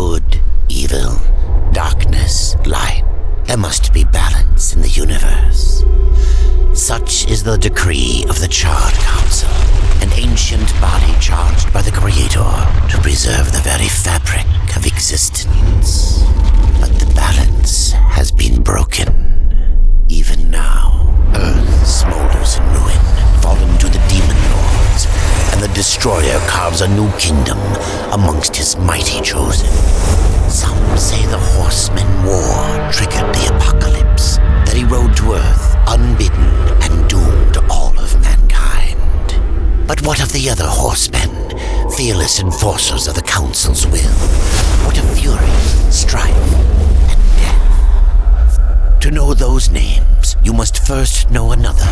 Good, evil, darkness, light. There must be balance in the universe. Such is the decree of the Charred Council, an ancient body charged by the Creator to preserve the very fabric of existence. But the balance has been broken. Even now, Earth smolders in ruin, fallen to the demon lords, and the Destroyer carves a new kingdom amongst his mighty chosen. Some say the Horseman War triggered the apocalypse, that he rode to Earth unbidden and doomed all of mankind. But what of the other horsemen, fearless enforcers of the Council's will? What of fury, strife, and death? To know those names, you must first know another.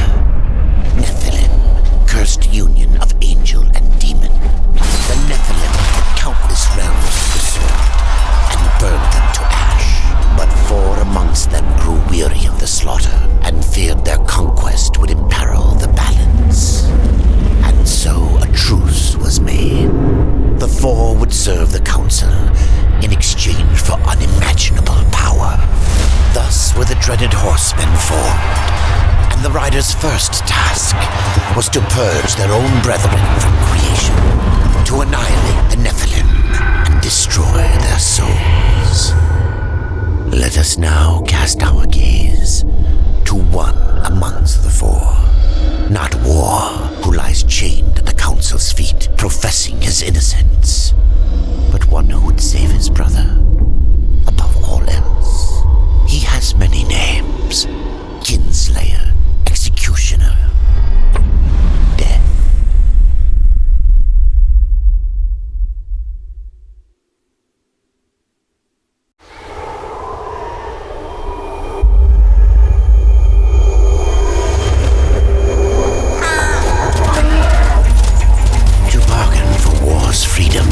Nephilim, cursed union of angel and demon. The Nephilim had countless realms to pursue and burned them to ash. But four amongst them grew weary of the slaughter and feared their conquest would imperil the balance. And so a truce was made. The four would serve the Council in exchange for unimaginable power. Thus were the dreaded horsemen formed, and the riders' first task was to purge their own brethren from creation, to annihilate the Nephilim and destroy their souls. Let us now cast our gaze to one amongst the four. Not War, who lies chained at the Council's feet, professing his innocence, but one who would save his brother above all else. He has many names: Kinslayer, Executioner, Death. To bargain for war's freedom,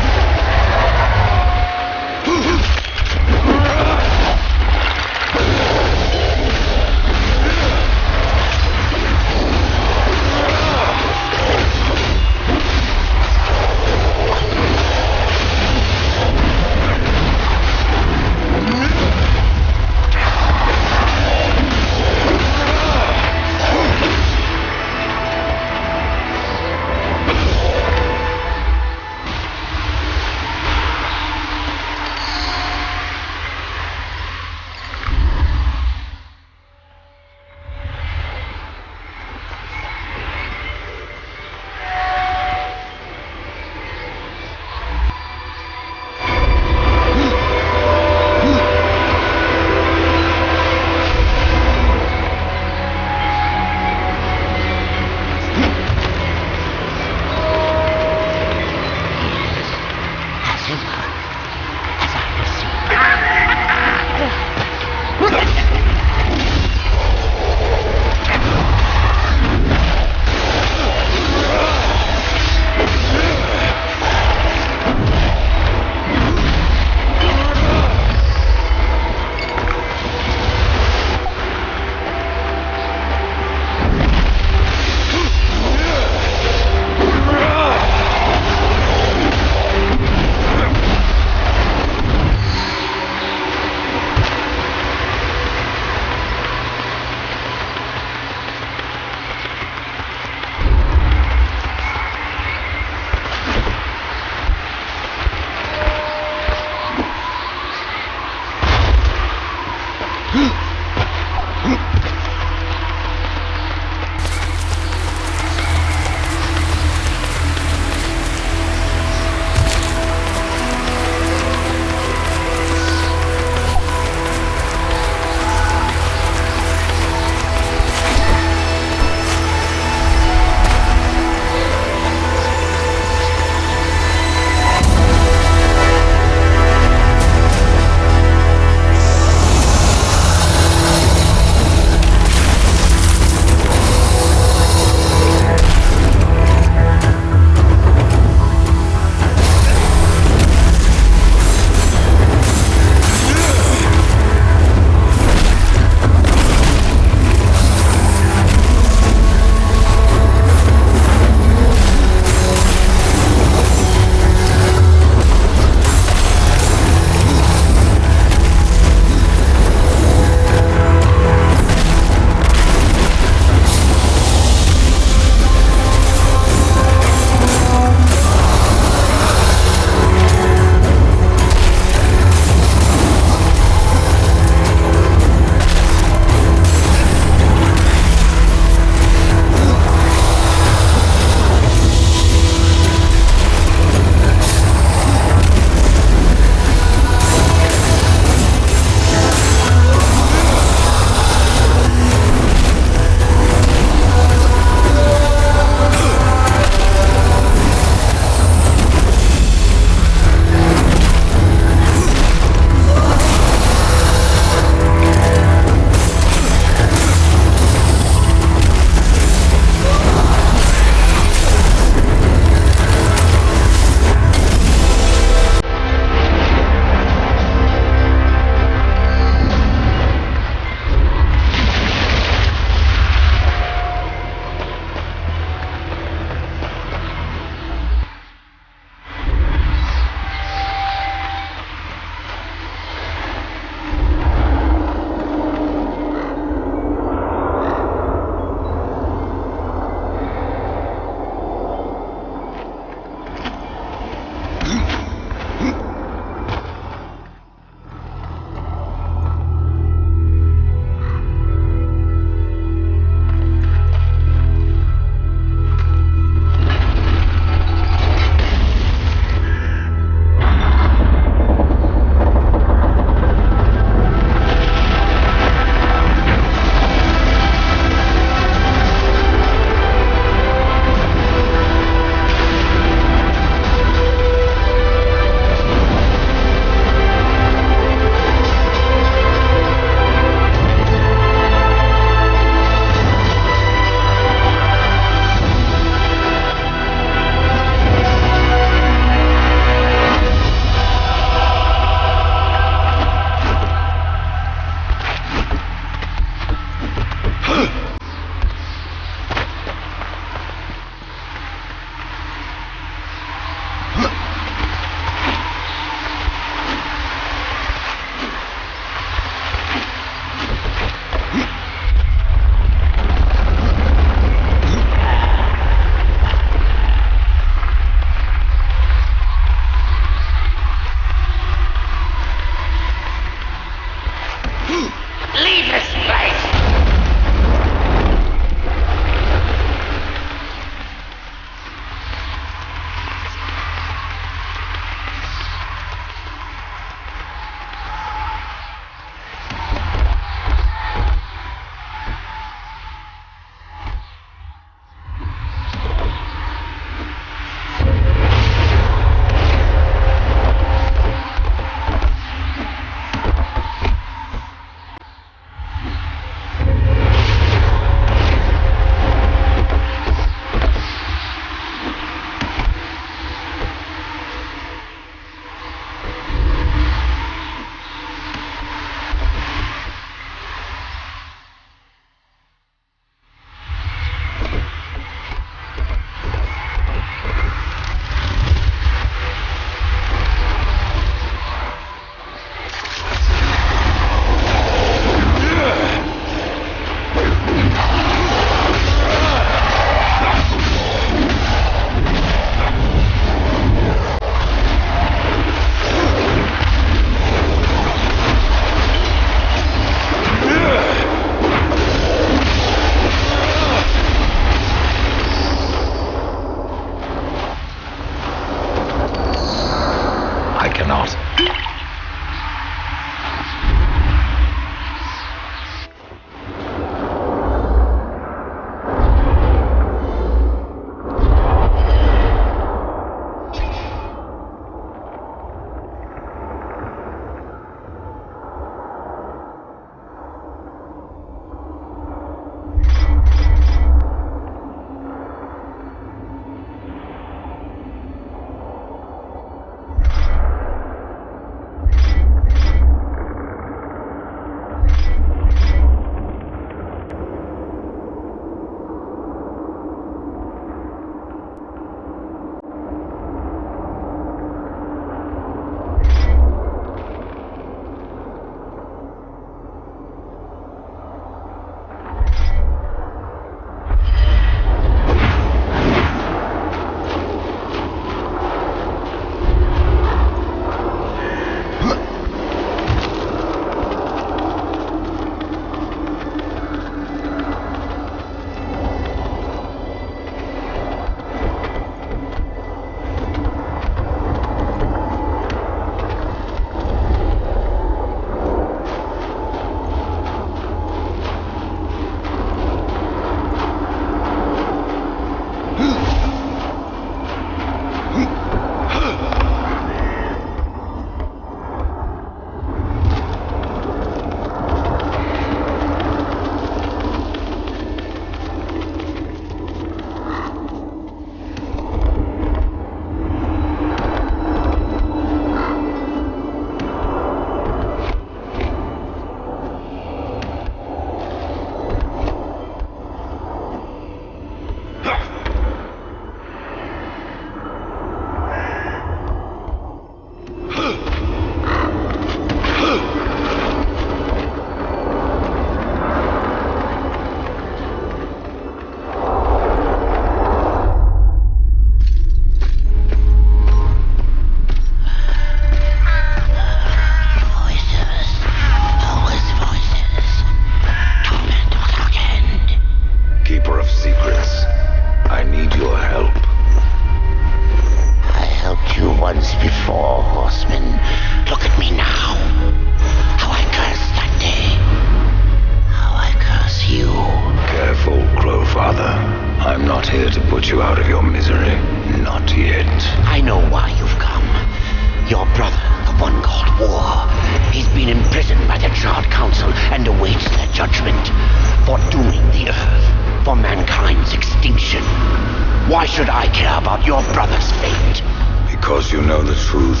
Why should I care about your brother's fate? Because you know the truth.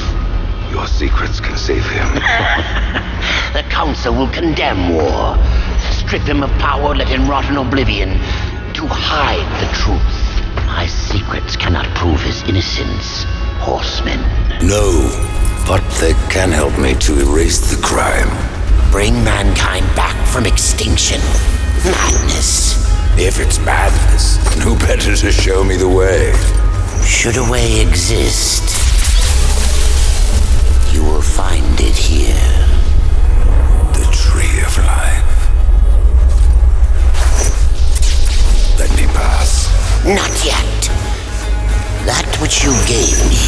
Your secrets can save him. The Council will condemn war. Strip him of power, let him rot in oblivion. To hide the truth. My secrets cannot prove his innocence, horsemen. No, but they can help me to erase the crime. Bring mankind back from extinction. Madness. If it's madness, then who better to show me the way? Should a way exist, you will find it here. The Tree of Life. Let me pass. Not yet. That which you gave me,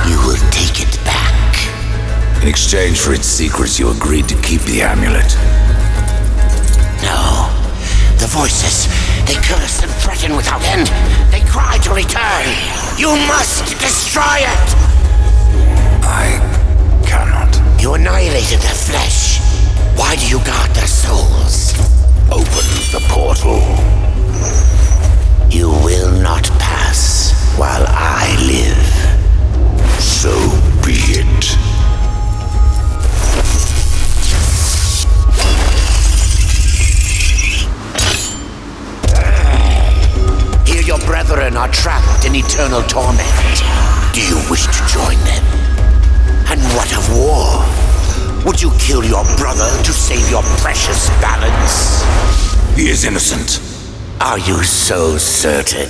you will take it back. In exchange for its secrets, you agreed to keep the amulet. No. The voices, they curse and threaten without end. They cry to return. You must destroy it! I cannot. You annihilated their flesh. Why do you guard their souls? Open the portal. You will not pass while I live. So be it. Here your brethren are trapped in eternal torment. Do you wish to join them? And what of war? Would you kill your brother to save your precious balance? He is innocent. Are you so certain?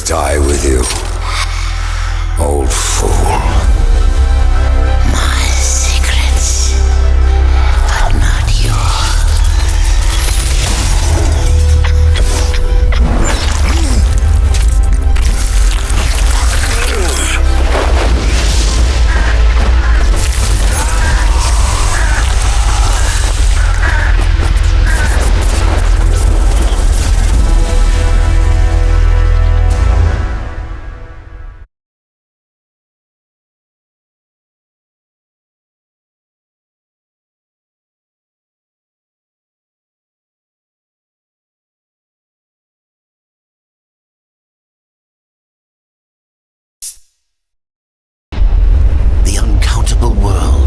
die with you, old fool. My secrets, but not yours.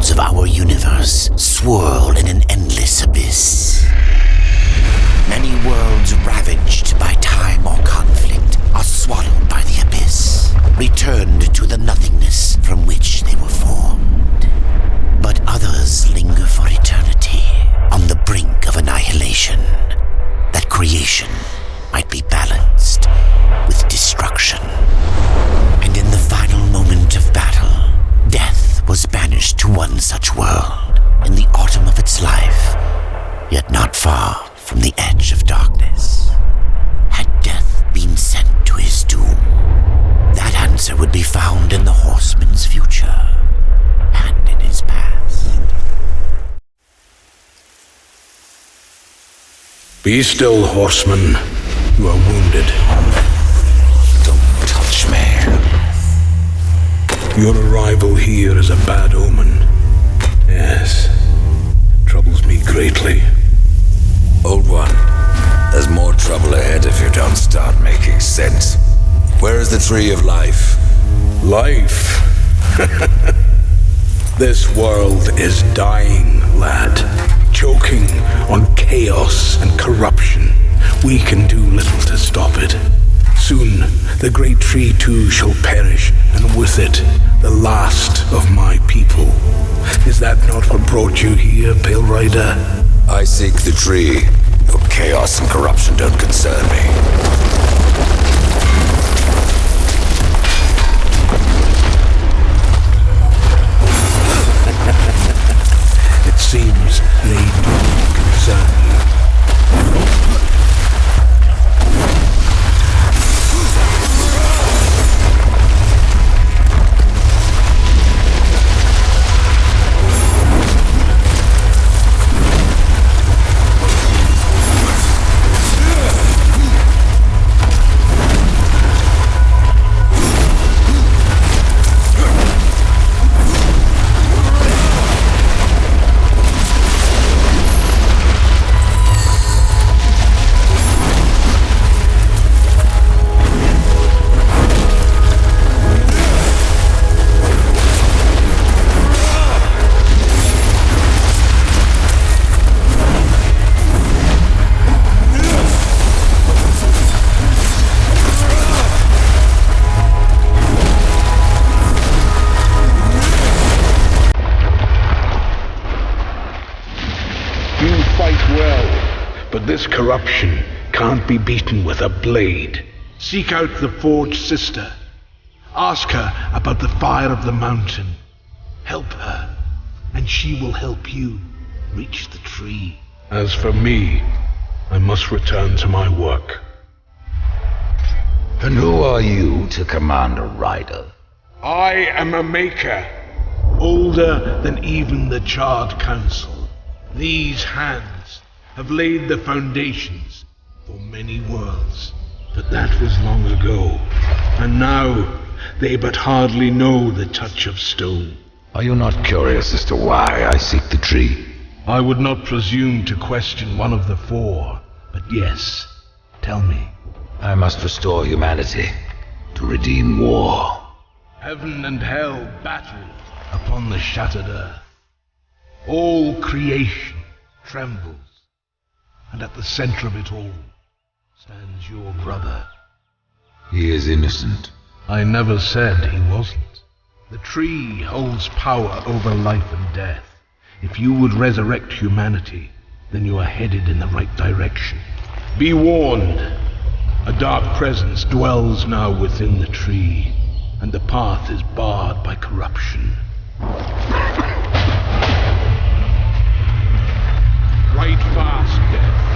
Of our universe swirl in an endless abyss. Many worlds ravaged by time or conflict are swallowed by the abyss, returned to the nothingness from which they were formed. But others linger for eternity on the brink of annihilation, that creation might be balanced with destruction. And in the final moment of battle, death was banished to one such world in the autumn of its life, yet not far from the edge of darkness. Had death been sent to his doom? That answer would be found in the horseman's future and in his past. Be still, horseman. You are wounded. Don't touch me. Your arrival here is a bad omen. Yes, it troubles me greatly. Old one, there's more trouble ahead if you don't start making sense. Where is the tree of life? Life? This world is dying, lad. Choking on chaos and corruption. We can do little to stop it. Soon, the great tree too shall perish, and with it, the last of my people. Is that not what brought you here, Pale Rider? I seek the tree. Your chaos and corruption don't concern me. It seems they do concern you. But this corruption can't be beaten with a blade. Seek out the Forge Sister. Ask her about the fire of the mountain. Help her, and she will help you reach the tree. As for me, I must return to my work. And who are you to command a rider? I am a maker, older than even the Charred Council. These hands have laid the foundations for many worlds, but that was long ago, and now they but hardly know the touch of stone. Are you not curious as to why I seek the tree? I would not presume to question one of the four, but yes, tell me. I must restore humanity to redeem war. Heaven and hell battle upon the shattered earth. All creation trembles, and at the center of it all stands your brother. He is innocent. I never said he wasn't. The tree holds power over life and death. If you would resurrect humanity, then you are headed in the right direction. Be warned, A dark presence dwells now within the tree, and the path is barred by corruption. Right fast, Death.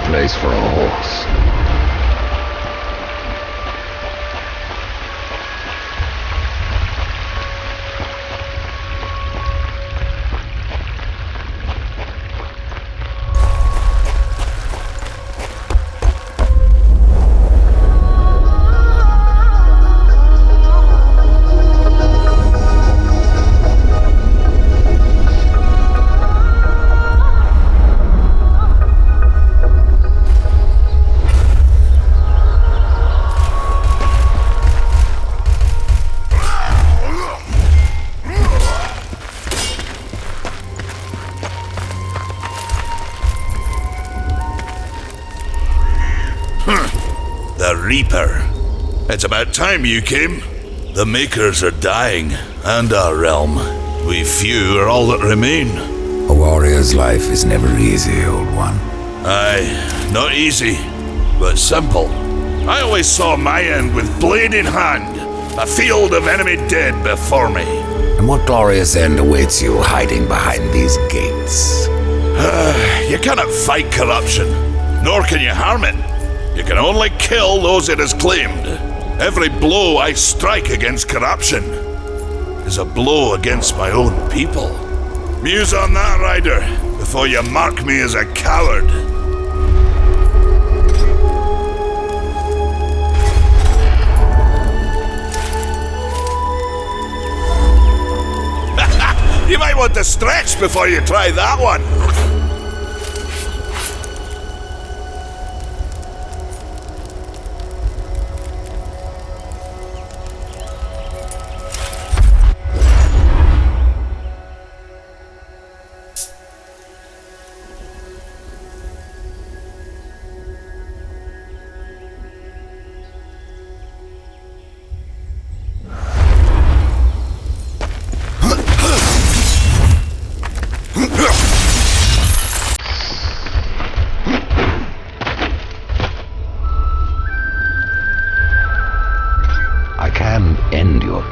Place for a horse. The Reaper. It's about time you came. The Makers are dying, and our realm. We few are all that remain. A warrior's life is never easy, old one. Aye, not easy, but simple. I always saw my end with blade in hand, a field of enemy dead before me. And what glorious end awaits you hiding behind these gates? You cannot fight corruption, nor can you harm it. You can only kill those it has claimed. Every blow I strike against corruption is a blow against my own people. Muse on that, Rider, before you mark me as a coward. You might want to stretch before you try that one.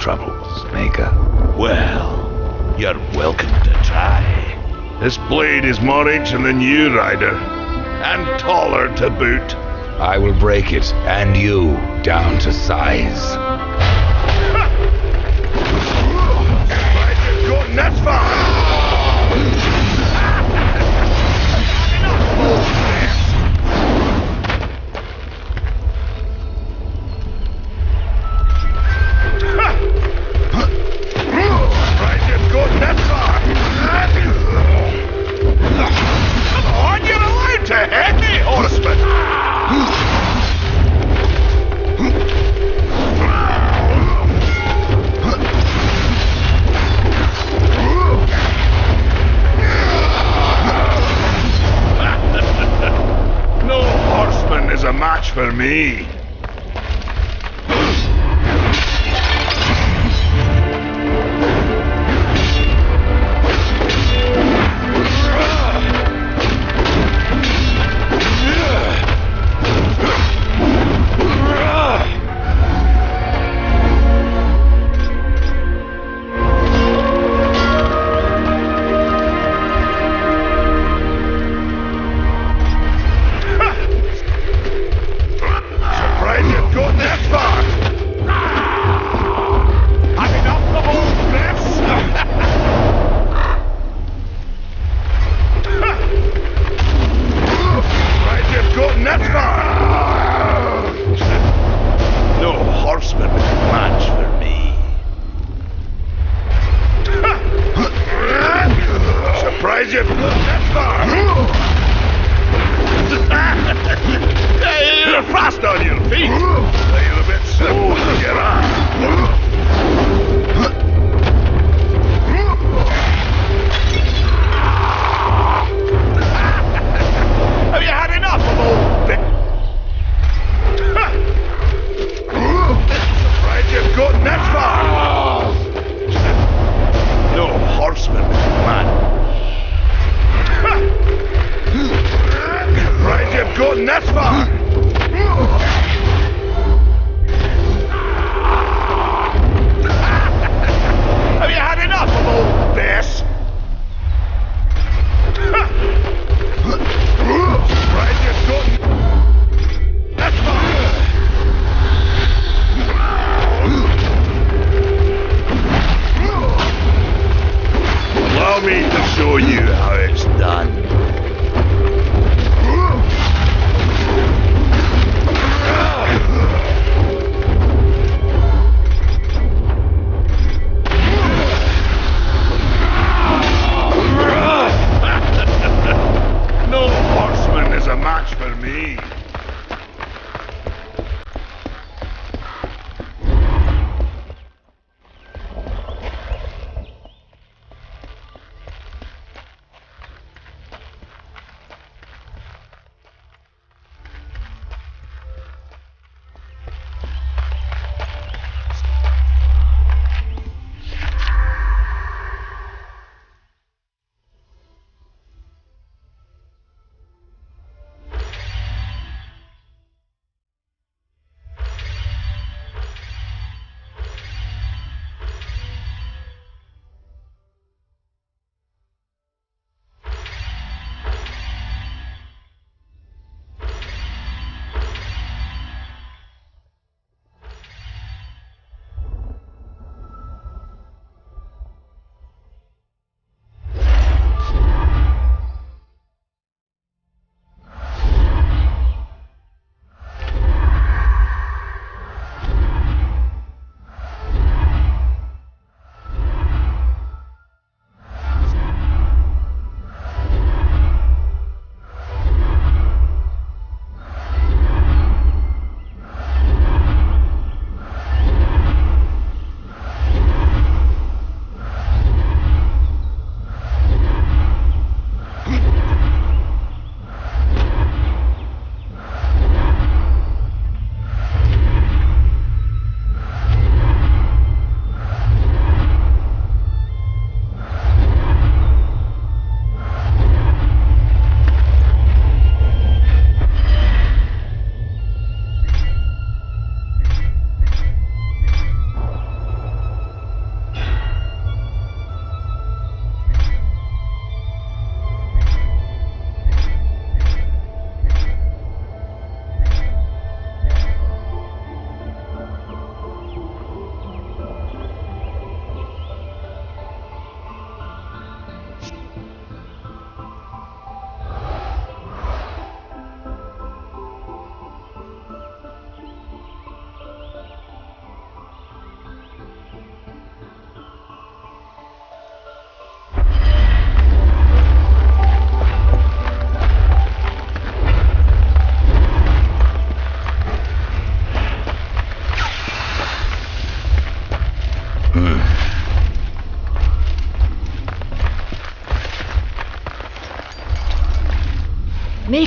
troubles, Maker. Well, you're welcome to try. This blade is more ancient than you, Ryder. And taller to boot. I will break it, and you, down to size. Ryder's gotten that far! For me.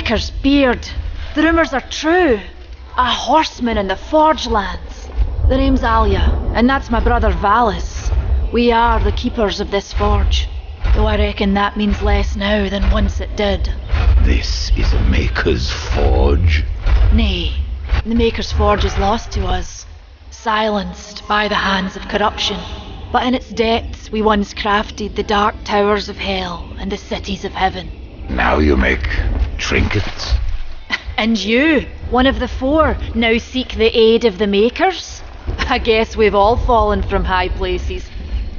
Maker's beard. The rumours are true. A horseman in the Forge lands. The name's Alia, and that's my brother Valis. We are the keepers of this forge, though I reckon that means less now than once it did. This is a Maker's Forge? Nay, the Maker's Forge is lost to us, silenced by the hands of corruption. But in its depths we once crafted the dark towers of hell and the cities of heaven. Now you make trinkets? And you, one of the four, now seek the aid of the Makers? I guess we've all fallen from high places.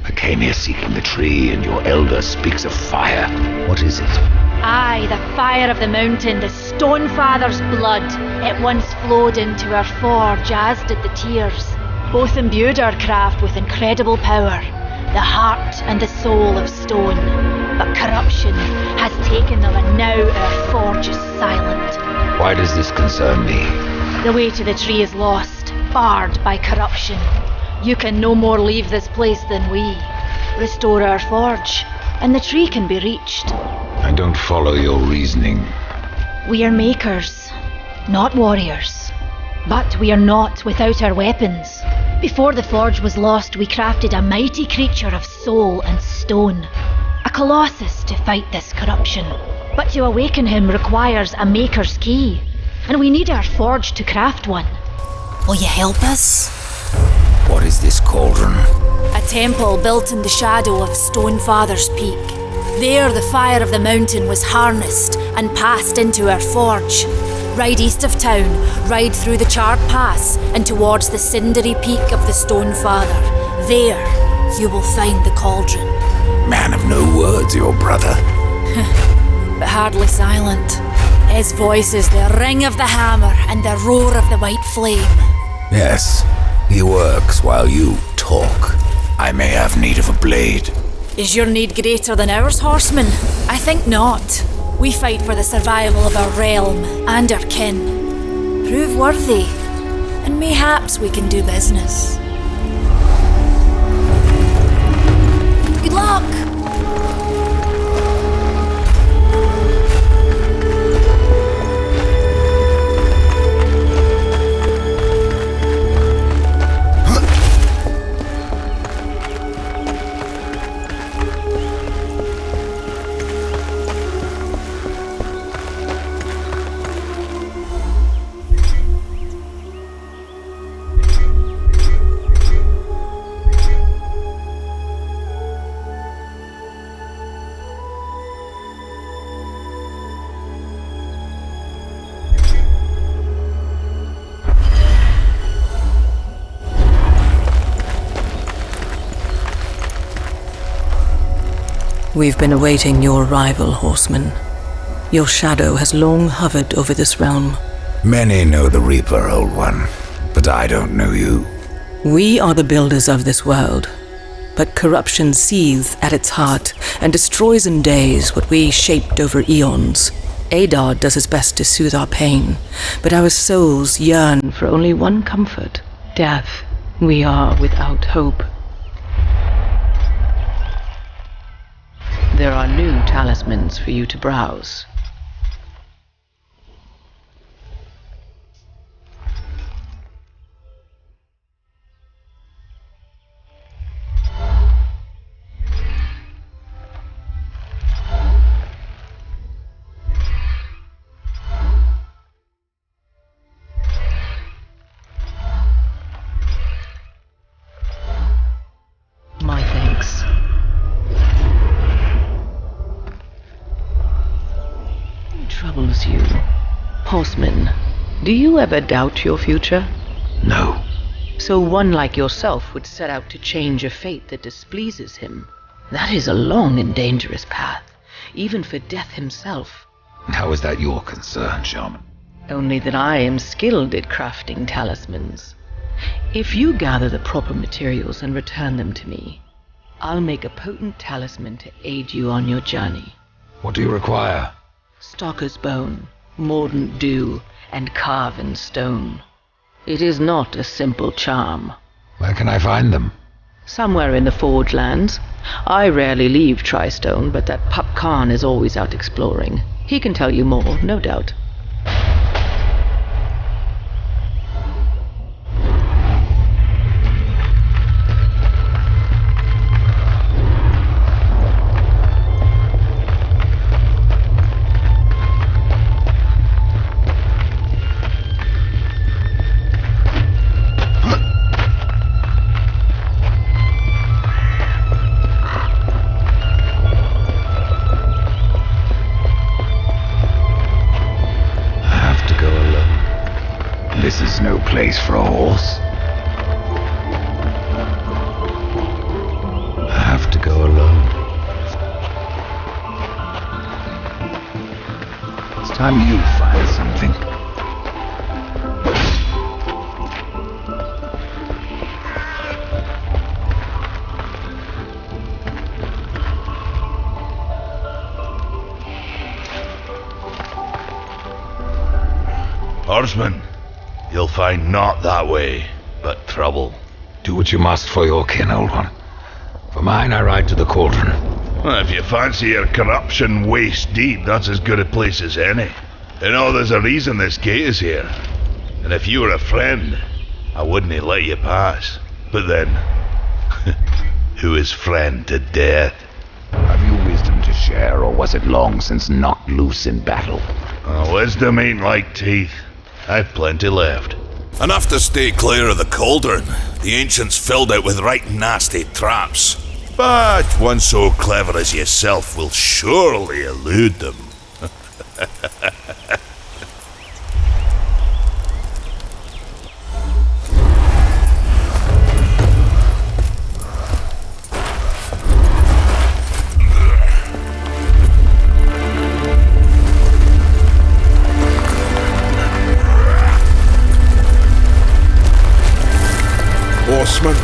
I came here seeking the tree, and your elder speaks of fire. What is it? Aye, the fire of the mountain, the Stonefather's blood. It once flowed into our forge, as did the tears. Both imbued our craft with incredible power, the heart and the soul of stone. But corruption has taken them, and now our forge is silent. Why does this concern me? The way to the tree is lost, barred by corruption. You can no more leave this place than we. Restore our forge, and the tree can be reached. I don't follow your reasoning. We are makers, not warriors. But we are not without our weapons. Before the forge was lost, we crafted a mighty creature of soul and stone. A colossus to fight this corruption. But to awaken him requires a maker's key. And we need our forge to craft one. Will you help us? What is this cauldron? A temple built in the shadow of Stonefather's Peak. There the fire of the mountain was harnessed and passed into our forge. Ride east of town, ride through the charred pass and towards the cindery peak of the Stonefather. There you will find the cauldron. Man of no words, your brother. But hardly silent. His voice is the ring of the hammer and the roar of the white flame. Yes, he works while you talk. I may have need of a blade. Is your need greater than ours, horseman? I think not. We fight for the survival of our realm and our kin. Prove worthy, and mayhaps we can do business. Good luck! We've been awaiting your arrival, horseman. Your shadow has long hovered over this realm. Many know the Reaper, old one, but I don't know you. We are the builders of this world, but corruption seethes at its heart and destroys in days what we shaped over eons. Adar does his best to soothe our pain, but our souls yearn for only one comfort: death. We are without hope. There are new talismans for you to browse. My thanks. Troubles you. Horseman, do you ever doubt your future? No. So one like yourself would set out to change a fate that displeases him. That is a long and dangerous path, even for Death himself. How is that your concern, Shaman? Only that I am skilled at crafting talismans. If you gather the proper materials and return them to me, I'll make a potent talisman to aid you on your journey. What do you require? Stalker's bone, mordant dew, and carven stone. It is not a simple charm. Where can I find them? Somewhere in the Forge lands. I rarely leave Tristone, but that pup Khan is always out exploring. He can tell you more, no doubt. This is no place for a horse. I have to go alone. It's time you find something. Horseman, you'll find naught that way, but trouble. Do what you must for your kin, old one. For mine, I ride to the cauldron. Well, if you fancy your corruption waist deep, that's as good a place as any. You know, there's a reason this gate is here. And if you were a friend, I wouldn't let you pass. But then, who is friend to death? Have you wisdom to share, or was it long since knocked loose in battle? Wisdom ain't like teeth. I've plenty left. Enough to stay clear of the cauldron. The ancients filled it with right nasty traps. But one so clever as yourself will surely elude them. Horseman.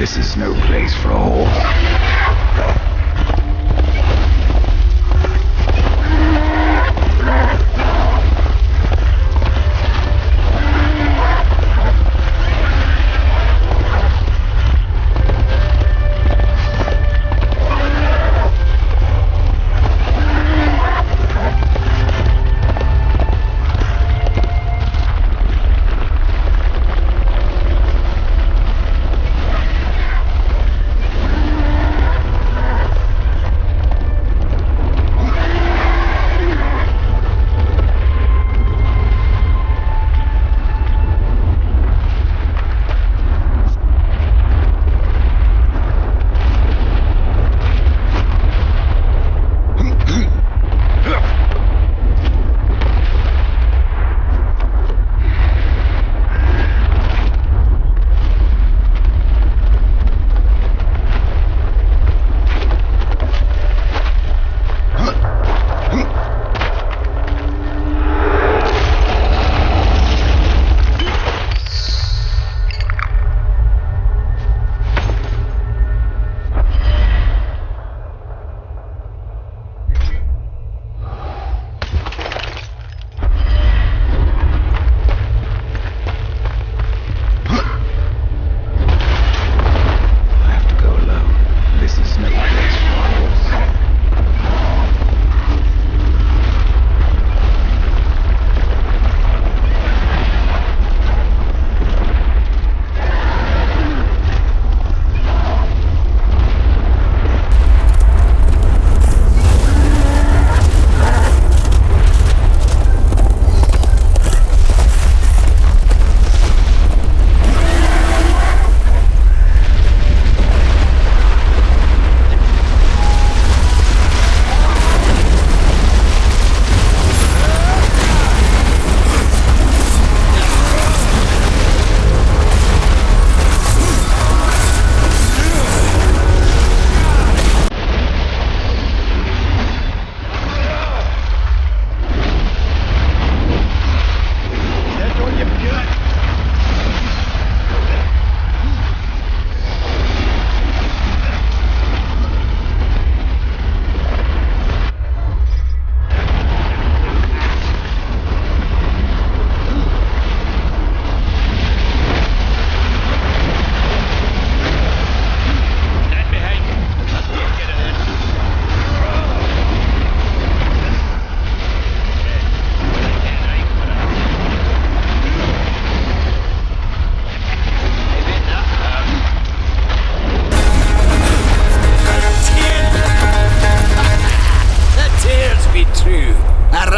This is no place for a whore.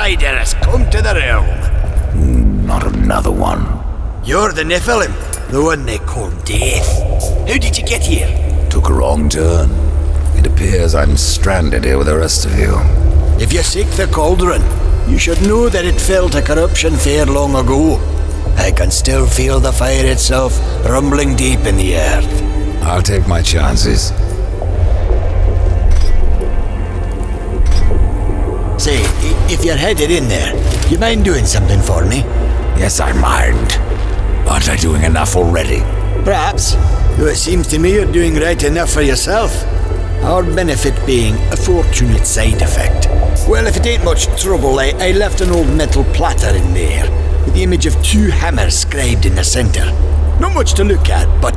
rider has come to the realm. Not another one. You're the Nephilim, the one they call Death. How did you get here? Took a wrong turn. It appears I'm stranded here with the rest of you. If you seek the cauldron, you should know that it fell to corruption fair long ago. I can still feel the fire itself rumbling deep in the earth. I'll take my chances. Say, if you're headed in there, you mind doing something for me? Yes, I mind. Aren't I doing enough already? Perhaps, though it seems to me you're doing right enough for yourself. Our benefit being a fortunate side effect. Well, if it ain't much trouble, I left an old metal platter in there, with the image of 2 hammers scribed in the centre. Not much to look at, but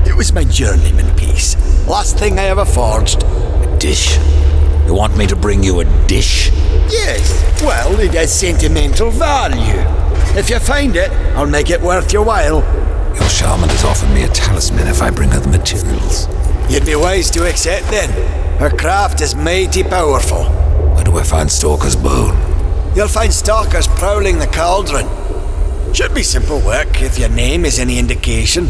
it was my journeyman piece. Last thing I ever forged. A dish? You want me to bring you a dish? Yes, well, it has sentimental value. If you find it, I'll make it worth your while. Your shaman has offered me a talisman if I bring her the materials. You'd be wise to accept then. Her craft is mighty powerful. Where do I find Stalker's bone? You'll find stalkers prowling the cauldron. Should be simple work if your name is any indication.